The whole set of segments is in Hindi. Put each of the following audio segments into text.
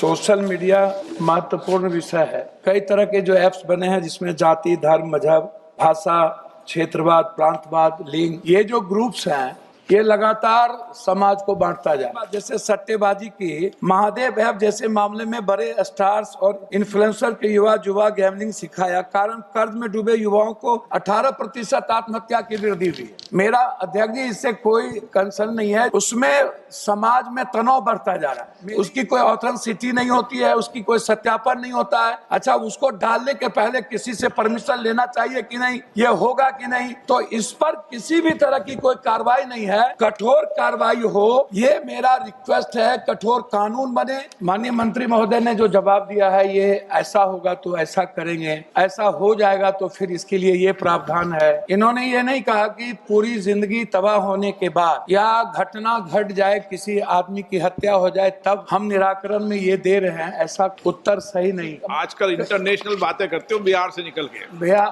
सोशल मीडिया महत्वपूर्ण विषय है। कई तरह के जो ऐप्स बने हैं जिसमें जाति, धर्म, मजहब, भाषा, क्षेत्रवाद, प्रांतवाद, लिंग, ये जो ग्रुप्स हैं ये लगातार समाज को बांटता जा रहा है। जैसे सट्टेबाजी की महादेव ऐप जैसे मामले में बड़े स्टार्स और इन्फ्लुएंसर के युवा गैम्बलिंग सिखाया, कारण कर्ज में डूबे युवाओं को 18% आत्महत्या की दर दी थी। मेरा अध्यक्ष जी इससे कोई कंसर्न नहीं है, उसमें समाज में तनाव बढ़ता जा रहा है। उसकी कोई ऑथेंटिसिटी नहीं होती है, उसकी कोई सत्यापन नहीं होता है। अच्छा, उसको डालने के पहले किसी से परमिशन लेना चाहिए कि नहीं, ये होगा कि नहीं, तो इस पर किसी भी तरह की कोई कार्रवाई नहीं है। कठोर कार्रवाई हो, ये मेरा रिक्वेस्ट है। कठोर कानून बने। माननीय मंत्री महोदय ने जो जवाब दिया है, ये ऐसा होगा तो ऐसा करेंगे, ऐसा हो जाएगा तो फिर इसके लिए ये प्रावधान है। इन्होंने ये नहीं कहा कि पूरी जिंदगी तबाह होने के बाद या घटना घट जाए, किसी आदमी की हत्या हो जाए, तब हम निराकरण में ये दे रहे हैं। ऐसा उत्तर सही नहीं। आजकल इंटरनेशनल बातें करते हो बिहार से निकल के। भैया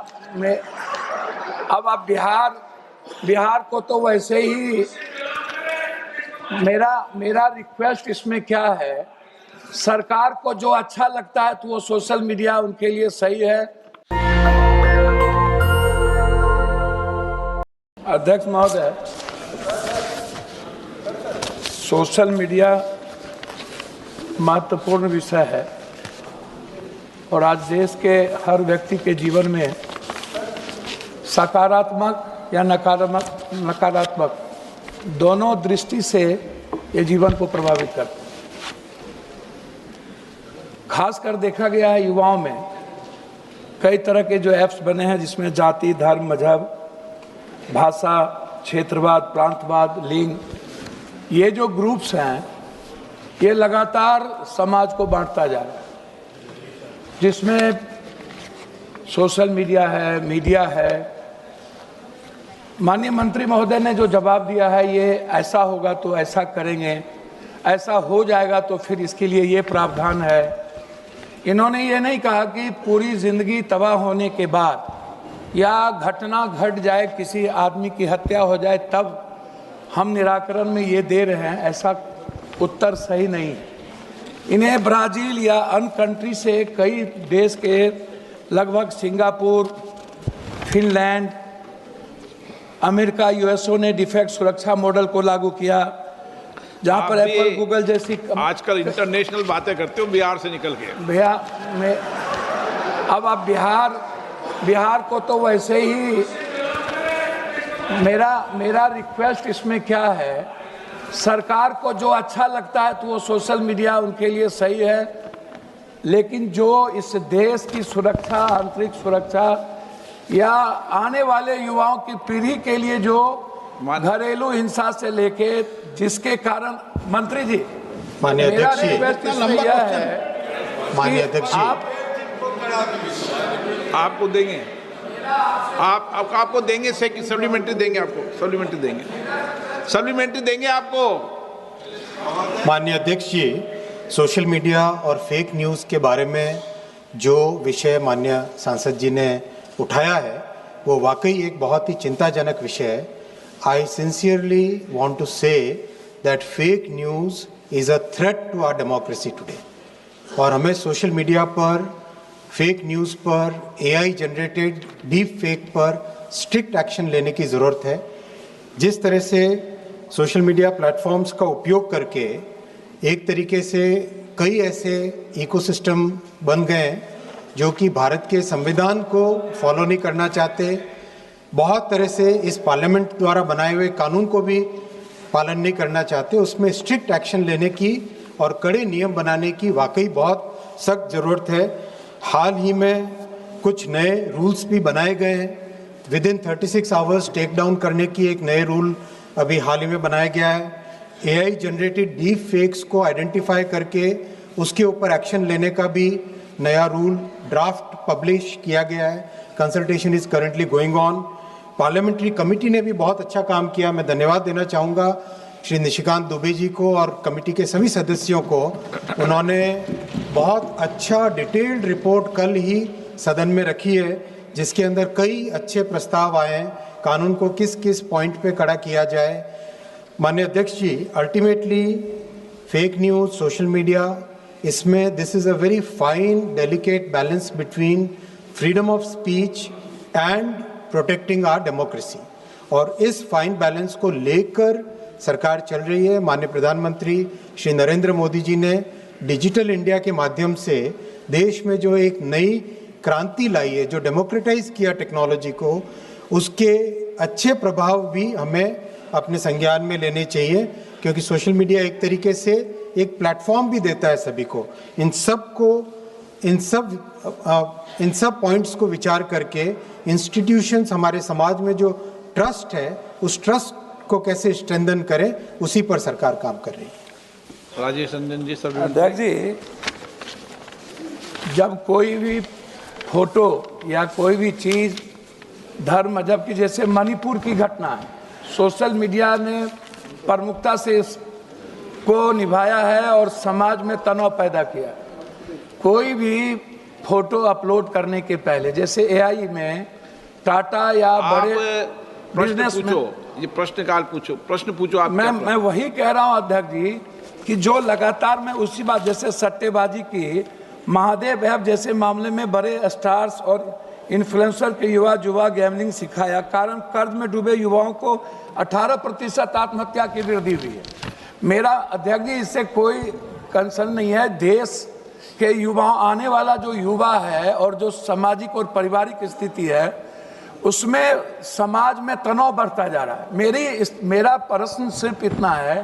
अब आप बिहार को तो वैसे ही मेरा रिक्वेस्ट इसमें क्या है, सरकार को जो अच्छा लगता है तो वो सोशल मीडिया उनके लिए सही है। अध्यक्ष महोदय, सोशल मीडिया महत्वपूर्ण विषय है और आज देश के हर व्यक्ति के जीवन में सकारात्मक या नकारात्मक दोनों दृष्टि से ये जीवन को प्रभावित करता है। खासकर देखा गया है युवाओं में कई तरह के जो ऐप्स बने हैं जिसमें जाति, धर्म, मजहब, भाषा, क्षेत्रवाद, प्रांतवाद, लिंग, ये जो ग्रुप्स हैं ये लगातार समाज को बांटता जा रहा है, जिसमें सोशल मीडिया है, मीडिया है। माननीय मंत्री महोदय ने जो जवाब दिया है, ये ऐसा होगा तो ऐसा करेंगे, ऐसा हो जाएगा तो फिर इसके लिए ये प्रावधान है। इन्होंने ये नहीं कहा कि पूरी जिंदगी तबाह होने के बाद या घटना घट जाए, किसी आदमी की हत्या हो जाए, तब हम निराकरण में ये दे रहे हैं। ऐसा उत्तर सही नहीं। इन्हें ब्राज़ील या अन्य कंट्री से कई देश के लगभग सिंगापुर, फिनलैंड, अमेरिका, यूएसओ ने डिफेक्ट सुरक्षा मॉडल को लागू किया, जहां पर एप्पल, गूगल जैसी आजकल इंटरनेशनल बातें करते हो बिहार से निकल के। भैया अब आप बिहार को तो वैसे ही मेरा रिक्वेस्ट इसमें क्या है, सरकार को जो अच्छा लगता है तो वो सोशल मीडिया उनके लिए सही है, लेकिन जो इस देश की सुरक्षा, आंतरिक सुरक्षा या आने वाले युवाओं की पीढ़ी के लिए जो घरेलू हिंसा से लेके जिसके कारण मंत्री जी, माननीय अध्यक्ष जी, माननीय अध्यक्ष जी, आपको देंगे, आपको देंगे, सप्लीमेंट्री देंगे, आपको सप्लीमेंट्री देंगे आपको। माननीय अध्यक्ष जी, सोशल मीडिया और फेक न्यूज़ के बारे में जो विषय माननीय सांसद जी ने उठाया है वो वाकई एक बहुत ही चिंताजनक विषय है। I sincerely want to say that fake news is a threat to our democracy today, और हमें सोशल मीडिया पर फेक न्यूज़ पर, AI जनरेटेड डीप फेक पर स्ट्रिक्ट एक्शन लेने की ज़रूरत है। जिस तरह से सोशल मीडिया प्लेटफॉर्म्स का उपयोग करके एक तरीके से कई ऐसे इकोसिस्टम बन गए हैं जो कि भारत के संविधान को फॉलो नहीं करना चाहते, बहुत तरह से इस पार्लियामेंट द्वारा बनाए हुए कानून को भी पालन नहीं करना चाहते, उसमें स्ट्रिक्ट एक्शन लेने की और कड़े नियम बनाने की वाकई बहुत सख्त ज़रूरत है। हाल ही में कुछ नए रूल्स भी बनाए गए हैं। विदिन 36 आवर्स टेक डाउन करने की एक नए रूल अभी हाल ही में बनाया गया है। AI जनरेटेड डीप फेक्स को आइडेंटिफाई करके उसके ऊपर एक्शन लेने का भी नया रूल ड्राफ्ट पब्लिश किया गया है। Consultation is currently going on. Parliamentary committee ने भी बहुत अच्छा काम किया। मैं धन्यवाद देना चाहूँगा श्री निशिकांत दुबे जी को और कमेटी के सभी सदस्यों को। उन्होंने बहुत अच्छा डिटेल्ड रिपोर्ट कल ही सदन में रखी है, जिसके अंदर कई अच्छे प्रस्ताव आए हैं, कानून को किस किस पॉइंट पे कड़ा किया जाए। माननीय अध्यक्ष जी, ultimately fake news, social media इसमें this is a very fine delicate balance between freedom of speech and protecting our democracy, और इस फाइन बैलेंस को लेकर सरकार चल रही है। माननीय प्रधानमंत्री श्री नरेंद्र मोदी जी ने डिजिटल इंडिया के माध्यम से देश में जो एक नई क्रांति लाई है, जो डेमोक्रेटाइज किया टेक्नोलॉजी को, उसके अच्छे प्रभाव भी हमें अपने संज्ञान में लेने चाहिए, क्योंकि सोशल मीडिया एक तरीके से एक प्लेटफॉर्म भी देता है सभी को। इन सब पॉइंट्स को विचार करके इंस्टीट्यूशंस, हमारे समाज में जो ट्रस्ट है, उस ट्रस्ट को कैसे स्ट्रेंथन करें, उसी पर सरकार काम कर रही है। राजेश रंजन जी, सर। अध्यक्ष जी, जब कोई भी फोटो या कोई भी चीज़ धर्म मजहब की, जैसे मणिपुर की घटना है, सोशल मीडिया ने प्रमुखता से इसको निभाया है और समाज में तनाव पैदा किया। कोई भी फोटो अपलोड करने के पहले, जैसे एआई में टाटा या बड़े बिजनेस में, ये प्रश्नकाल पूछो, प्रश्न पूछो आप। मैं वही कह रहा हूं अध्यक्ष जी कि जो लगातार मैं उसी बात, जैसे सट्टेबाजी की, महादेव ऐप जैसे मामले में बड़े स्टार्स और इन्फ्लुएंसर के युवा गैम्बलिंग सिखाया, कारण कर्ज में डूबे युवाओं को 18% आत्महत्या की वृद्धि हुई है। मेरा अध्यक्ष जी इससे कोई कंसर्न नहीं है। देश के युवा, आने वाला जो युवा है और जो सामाजिक और पारिवारिक स्थिति है, उसमें समाज में तनाव बढ़ता जा रहा है। मेरा प्रश्न सिर्फ इतना है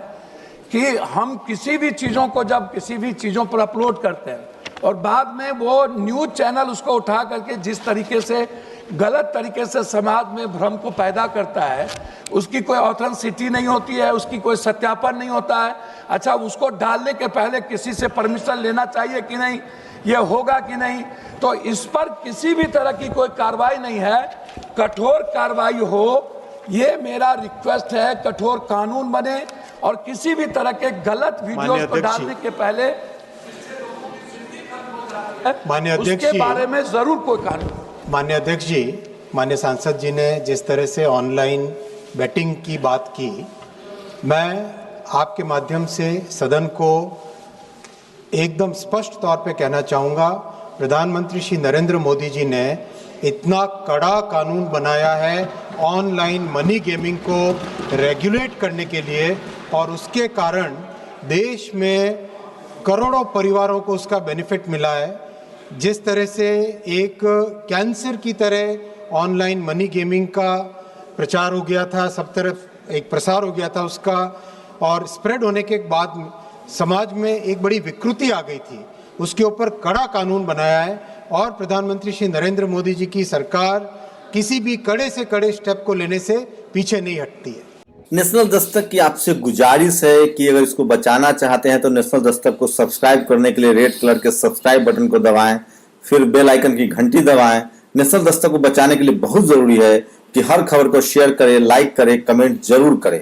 कि हम किसी भी चीज़ों को जब किसी भी चीज़ों पर अपलोड करते हैं और बाद में वो न्यूज़ चैनल उसको उठा करके जिस तरीके से गलत तरीके से समाज में भ्रम को पैदा करता है, उसकी कोई ऑथेंटिसिटी नहीं होती है, उसकी कोई सत्यापन नहीं होता है। अच्छा, उसको डालने के पहले किसी से परमिशन लेना चाहिए कि नहीं, ये होगा कि नहीं, तो इस पर किसी भी तरह की कोई कार्रवाई नहीं है। कठोर कार्रवाई हो, ये मेरा रिक्वेस्ट है। कठोर कानून बने और किसी भी तरह के गलत वीडियोस को डालने के पहले उसके बारे में जरूर कोई कानून। माननीय अध्यक्ष जी, माननीय सांसद जी ने जिस तरह से ऑनलाइन बेटिंग की बात की, मैं आपके माध्यम से सदन को एकदम स्पष्ट तौर पे कहना चाहूँगा, प्रधानमंत्री श्री नरेंद्र मोदी जी ने इतना कड़ा कानून बनाया है ऑनलाइन मनी गेमिंग को रेगुलेट करने के लिए, और उसके कारण देश में करोड़ों परिवारों को उसका बेनिफिट मिला है। जिस तरह से एक कैंसर की तरह ऑनलाइन मनी गेमिंग का प्रचार हो गया था, सब तरफ एक प्रसार हो गया था उसका, और स्प्रेड होने के बाद समाज में एक बड़ी विकृति आ गई थी, उसके ऊपर कड़ा कानून बनाया है। और प्रधानमंत्री श्री नरेंद्र मोदी जी की सरकार किसी भी कड़े से कड़े स्टेप को लेने से पीछे नहीं हटती है। नेशनल दस्तक की आपसे गुजारिश है कि अगर इसको बचाना चाहते हैं तो नेशनल दस्तक को सब्सक्राइब करने के लिए रेड कलर के सब्सक्राइब बटन को दबाएं, फिर बेल आइकन की घंटी दबाएं। नेशनल दस्तक को बचाने के लिए बहुत जरूरी है कि हर खबर को शेयर करें, लाइक करें, कमेंट जरूर करें।